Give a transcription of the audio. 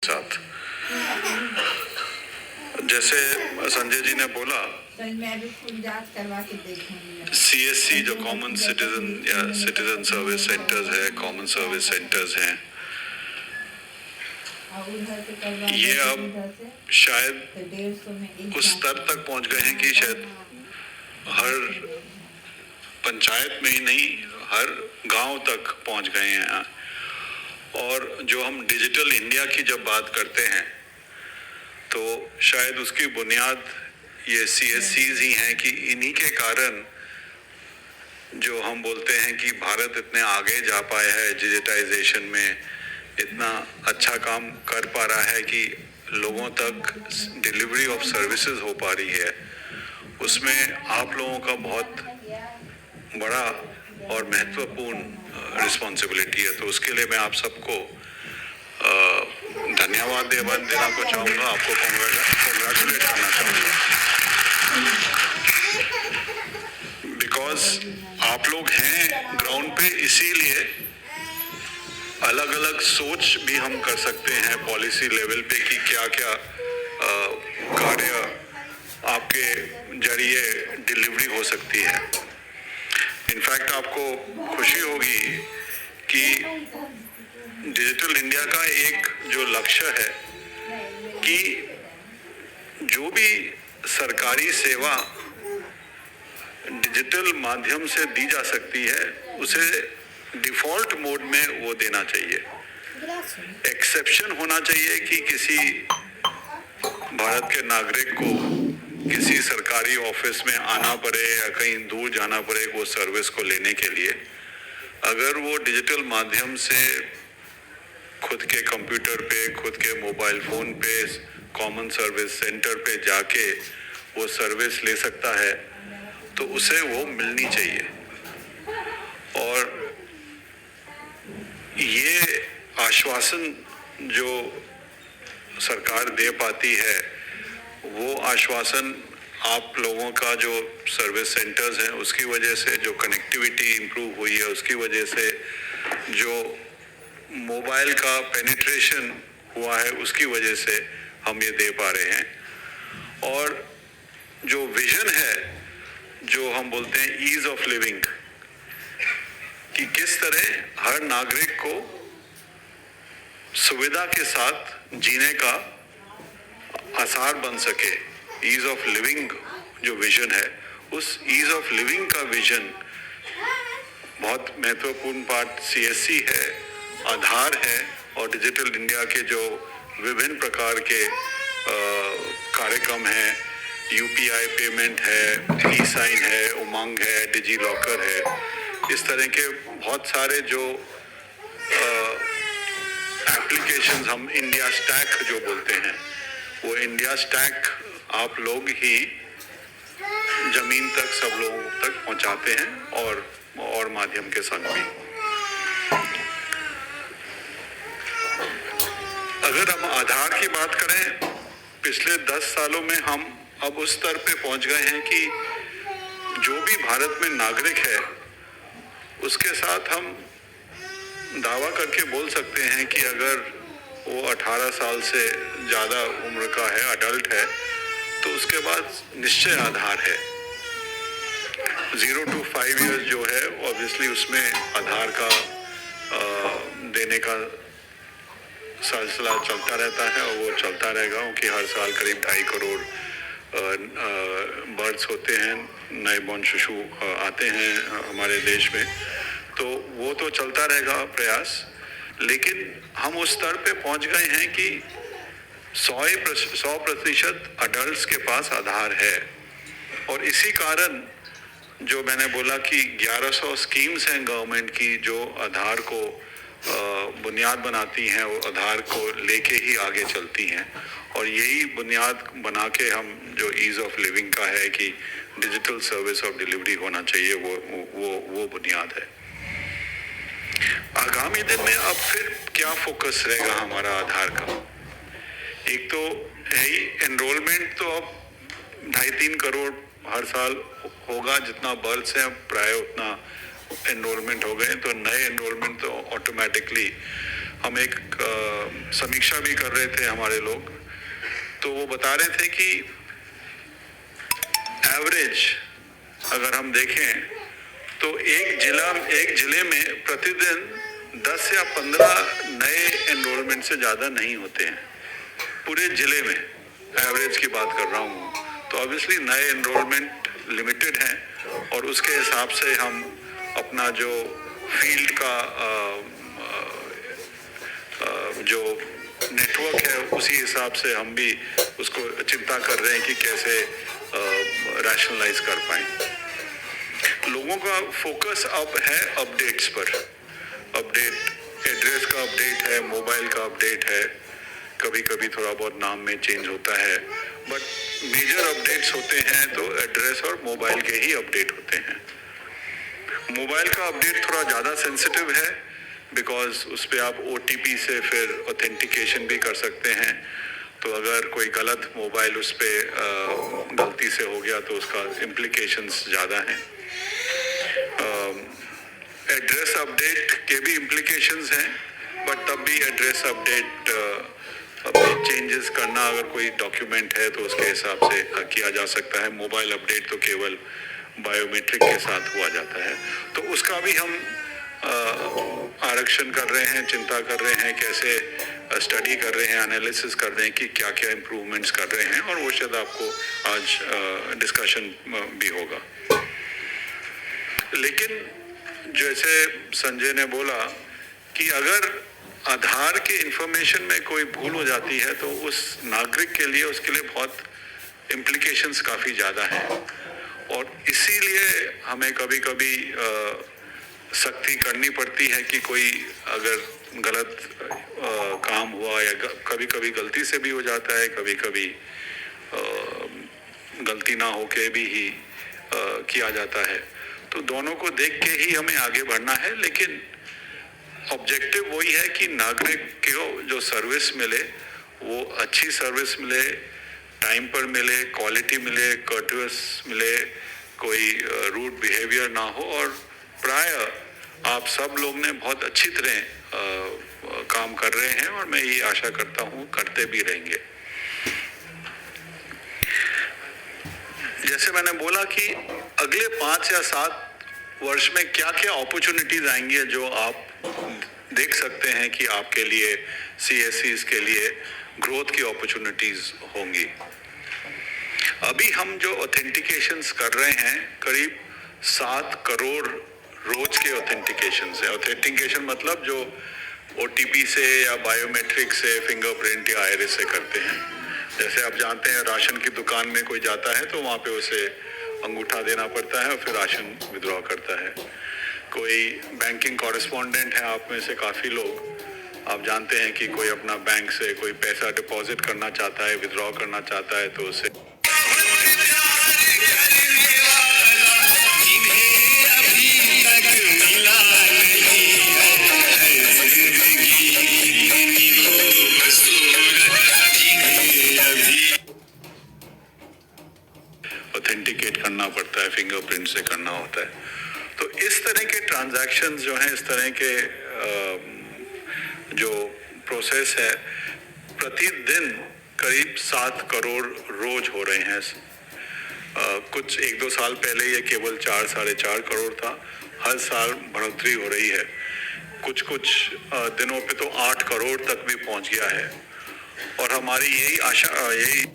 साथ। जैसे संजय जी ने बोला, मैं भी खुद जांच करवा के देखूंगी। CSC जो कॉमन सिटीजन या सिटीजन सर्विस सेंटर्स है, कॉमन सर्विस सेंटर्स हैं, ये अब शायद उस स्तर तक पहुंच गए हैं कि शायद हर पंचायत में ही नहीं, हर गांव तक पहुंच गए हैं। और जो हम डिजिटल इंडिया की जब बात करते हैं तो शायद उसकी बुनियाद ये CSCs ही हैं कि इन्हीं के कारण जो हम बोलते हैं कि भारत इतने आगे जा पाया है डिजिटाइजेशन में, इतना अच्छा काम कर पा रहा है कि लोगों तक डिलीवरी ऑफ सर्विसेज हो पा रही है। उसमें आप लोगों का बहुत बड़ा और महत्वपूर्ण रिस्पॉन्सिबिलिटी है। तो उसके लिए मैं आप सबको धन्यवाद देना को चाहूँगा, आपको कॉन्ग्रेचुलेट करना चाहूँगा, बिकॉज आप लोग हैं ग्राउंड पे। इसीलिए अलग अलग सोच भी हम कर सकते हैं पॉलिसी लेवल पे कि क्या क्या कार्य आपके जरिए डिलीवरी हो सकती है। इनफैक्ट आपको खुशी होगी कि डिजिटल इंडिया का एक जो लक्ष्य है कि जो भी सरकारी सेवा डिजिटल माध्यम से दी जा सकती है उसे डिफॉल्ट मोड में वो देना चाहिए। एक्सेप्शन होना चाहिए कि किसी भारत के नागरिक को किसी सरकारी ऑफिस में आना पड़े या कहीं दूर जाना पड़े वो सर्विस को लेने के लिए। अगर वो डिजिटल माध्यम से खुद के कंप्यूटर पे, खुद के मोबाइल फ़ोन पे, कॉमन सर्विस सेंटर पे जाके वो सर्विस ले सकता है तो उसे वो मिलनी चाहिए। और ये आश्वासन जो सरकार दे पाती है वो आश्वासन आप लोगों का जो सर्विस सेंटर्स हैं उसकी वजह से, जो कनेक्टिविटी इम्प्रूव हुई है उसकी वजह से, जो मोबाइल का पेनिट्रेशन हुआ है उसकी वजह से हम ये दे पा रहे हैं। और जो विजन है, जो हम बोलते हैं ईज ऑफ लिविंग, कि किस तरह हर नागरिक को सुविधा के साथ जीने का आसार बन सके, ईज ऑफ लिविंग जो विजन है, उस ईज ऑफ लिविंग का विजन बहुत महत्वपूर्ण पार्ट CSC है, आधार है। और डिजिटल इंडिया के जो विभिन्न प्रकार के कार्यक्रम हैं, UPI पेमेंट है, ई-साइन है, उमंग है, डिजी लॉकर है, इस तरह के बहुत सारे जो एप्लीकेशंस हम इंडिया स्टैक जो बोलते हैं, वो इंडिया स्टैक आप लोग ही जमीन तक सब लोगों तक पहुंचाते हैं और माध्यम के संग भी। अगर हम आधार की बात करें, पिछले 10 सालों में हम अब उस स्तर पे पहुंच गए हैं कि जो भी भारत में नागरिक है उसके साथ हम दावा करके बोल सकते हैं कि अगर वो 18 साल से ज़्यादा उम्र का है, अडल्ट है, तो उसके बाद निश्चय आधार है। 0 to 5 years जो है ऑब्वियसली उसमें आधार का देने का सिलसिला चलता रहता है और वो चलता रहेगा, क्योंकि हर साल करीब 2.5 करोड़ बर्ड्स होते हैं, नए बॉर्न शिशु आते हैं हमारे देश में, तो वो तो चलता रहेगा प्रयास। लेकिन हम उस स्तर पे पहुंच गए हैं कि 100% अडल्ट्स के पास आधार है। और इसी कारण जो मैंने बोला कि 1100 स्कीम्स हैं गवर्नमेंट की जो आधार को बुनियाद बनाती हैं, वो आधार को लेके ही आगे चलती हैं। और यही बुनियाद बना के हम जो ईज़ ऑफ लिविंग का है कि डिजिटल सर्विस ऑफ डिलीवरी होना चाहिए, वो बुनियाद है। आगामी दिन में अब फिर क्या फोकस रहेगा हमारा आधार का? एक तो है ही एनरोलमेंट, तो अब 2.5-3 करोड़ हर साल होगा, जितना बर्थ है प्राय उतना एनरोलमेंट हो गए, तो नए एनरोलमेंट तो ऑटोमेटिकली हम एक समीक्षा भी कर रहे थे हमारे लोग, तो वो बता रहे थे कि एवरेज अगर हम देखें तो एक जिले में प्रतिदिन 10 या 15 नए एनरोलमेंट से ज़्यादा नहीं होते हैं पूरे जिले में, एवरेज की बात कर रहा हूँ। तो ऑब्वियसली नए एनरोलमेंट लिमिटेड हैं और उसके हिसाब से हम अपना जो फील्ड का जो नेटवर्क है उसी हिसाब से हम भी उसको चिंता कर रहे हैं कि कैसे रैशनलाइज कर पाएं। लोगों का फोकस अब है अपडेट्स पर, अपडेट एड्रेस का अपडेट है, मोबाइल का अपडेट है, कभी कभी थोड़ा बहुत नाम में चेंज होता है, बट मेजर अपडेट्स होते हैं तो एड्रेस और मोबाइल के ही अपडेट होते हैं। मोबाइल का अपडेट थोड़ा ज़्यादा सेंसिटिव है बिकॉज उस पर आप OTP से फिर ऑथेंटिकेशन भी कर सकते हैं, तो अगर कोई गलत मोबाइल उस पर गलती से हो गया तो उसका इम्प्लीकेशंस ज़्यादा हैं। एड्रेस अपडेट के भी इम्प्लीकेशंस हैं, बट तब भी एड्रेस अपडेट अपने चेंजेस करना अगर कोई डॉक्यूमेंट है तो उसके हिसाब से किया जा सकता है। मोबाइल अपडेट तो केवल बायोमेट्रिक के साथ हुआ जाता है, तो उसका भी हम आरक्षण कर रहे हैं, चिंता कर रहे हैं, कैसे स्टडी कर रहे हैं, एनालिसिस कर रहे हैं कि क्या क्या इम्प्रूवमेंट्स कर रहे हैं, और वो शायद आपको आज डिस्कशन भी होगा। लेकिन जैसे संजय ने बोला कि अगर आधार के इंफॉर्मेशन में कोई भूल हो जाती है तो उस नागरिक के लिए उसके लिए बहुत इम्प्लीकेशंस काफ़ी ज़्यादा हैं, और इसीलिए हमें कभी कभी सख्ती करनी पड़ती है कि कोई अगर गलत काम हुआ या कभी कभी गलती से भी हो जाता है, कभी कभी गलती ना होके भी ही किया जाता है, तो दोनों को देख के ही हमें आगे बढ़ना है। लेकिन ऑब्जेक्टिव वही है कि नागरिक को जो सर्विस मिले वो अच्छी सर्विस मिले, टाइम पर मिले, क्वालिटी मिले, कर्टवस मिले, कोई रूड बिहेवियर ना हो, और प्राय आप सब लोग ने बहुत अच्छी तरह काम कर रहे हैं और मैं ये आशा करता हूँ करते भी रहेंगे। जैसे मैंने बोला कि अगले 5 या 7 वर्ष में क्या क्या अपॉर्चुनिटीज आएंगी जो आप देख सकते हैं कि आपके लिए CSCs के लिए ग्रोथ की अपॉर्चुनिटीज होंगी। अभी हम जो ऑथेंटिकेशंस कर रहे हैं करीब 7 करोड़ रोज के ऑथेंटिकेशन है। ऑथेंटिकेशन मतलब जो OTP से या बायोमेट्रिक से, फिंगरप्रिंट या आइरिस से करते हैं। जैसे आप जानते हैं राशन की दुकान में कोई जाता है तो वहाँ पे उसे अंगूठा देना पड़ता है और फिर राशन विड्रॉ करता है। कोई बैंकिंग कॉरेस्पॉन्डेंट है आप में से काफ़ी लोग, आप जानते हैं कि कोई अपना बैंक से कोई पैसा डिपॉजिट करना चाहता है, विड्रॉ करना चाहता है, तो उसे ऑथेंटिकेट करना पड़ता है, फिंगरप्रिंट से करना होता है। तो इस तरह के ट्रांजैक्शंस जो हैं, इस तरह के जो प्रोसेस है, प्रतिदिन करीब 7 करोड़ रोज हो रहे हैं। कुछ 1-2 साल पहले ये केवल 4-4.5 करोड़ था, हर साल बढ़ोतरी हो रही है। कुछ दिनों पे तो 8 करोड़ तक भी पहुंच गया है, और हमारी यही आशा, यही